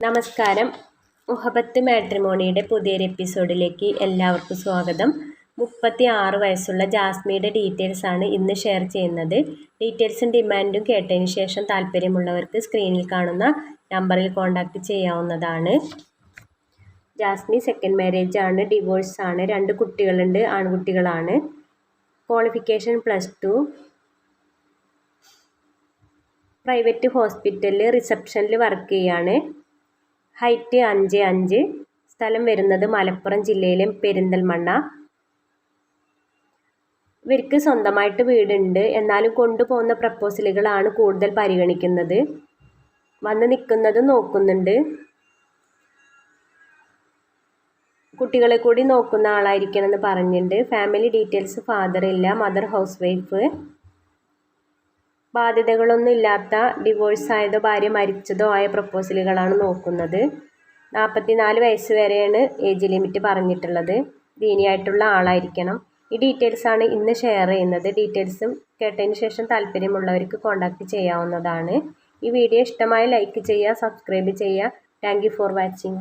നമസ്കാരം. മുഹബത്ത് മാട്രിമോണിയുടെ പുതിയൊരു എപ്പിസോഡിലേക്ക് എല്ലാവർക്കും സ്വാഗതം. 36 വയസ്സുള്ള ജാസ്മിയുടെ ഡീറ്റെയിൽസ് ആണ് ഇന്ന് ഷെയർ ചെയ്യുന്നത്. ഡീറ്റെയിൽസും ഡിമാൻഡും കേട്ടതിന് ശേഷം താല്പര്യമുള്ളവർക്ക് സ്ക്രീനിൽ കാണുന്ന നമ്പറിൽ കോൺടാക്റ്റ് ചെയ്യാവുന്നതാണ്. ജാസ്മി സെക്കൻഡ് മാരേജ് ആണ്, ഡിവോഴ്സ് ആണ്, 2 കുട്ടികളുണ്ട്, ആൺകുട്ടികളാണ്. ക്വാളിഫിക്കേഷൻ +2, പ്രൈവറ്റ് ഹോസ്പിറ്റലിൽ റിസപ്ഷനിൽ വർക്ക് ചെയ്യാണ്. ഹൈറ്റ് 5'5", സ്ഥലം വരുന്നത് മലപ്പുറം ജില്ലയിലെ പെരിന്തൽമണ്ണ. ഇവർക്ക് സ്വന്തമായിട്ട് വീടുണ്ട്, എന്നാലും കൊണ്ടുപോകുന്ന പ്രപ്പോസലുകളാണ് കൂടുതൽ പരിഗണിക്കുന്നത്. വന്ന് നിൽക്കുന്നത് നോക്കുന്നുണ്ട്. കുട്ടികളെ കൂടി നോക്കുന്ന ആളായിരിക്കണം എന്ന് പറഞ്ഞിട്ടുണ്ട്. ഫാമിലി ഡീറ്റെയിൽസ്: ഫാദർ ഇല്ല, മദർ ഹൗസ് വൈഫ്. ബാധ്യതകളൊന്നും ഇല്ലാത്ത, ഡിവോഴ്സ് ആയതോ ഭാര്യ മരിച്ചതോ ആയ പ്രപ്പോസലുകളാണ് നോക്കുന്നത്. 44 വയസ്സ് വരെയാണ് ഏജ് ലിമിറ്റ് പറഞ്ഞിട്ടുള്ളത്. ദീനിയായിട്ടുള്ള ആളായിരിക്കണം. ഈ ഡീറ്റെയിൽസാണ് ഇന്ന് ഷെയർ ചെയ്യുന്നത്. ഡീറ്റെയിൽസും കേട്ടതിന് ശേഷം താല്പര്യമുള്ളവർക്ക് കോൺടാക്റ്റ് ചെയ്യാവുന്നതാണ്. ഈ വീഡിയോ ഇഷ്ടമായി ലൈക്ക് ചെയ്യുക, സബ്സ്ക്രൈബ് ചെയ്യുക. Thank you for watching.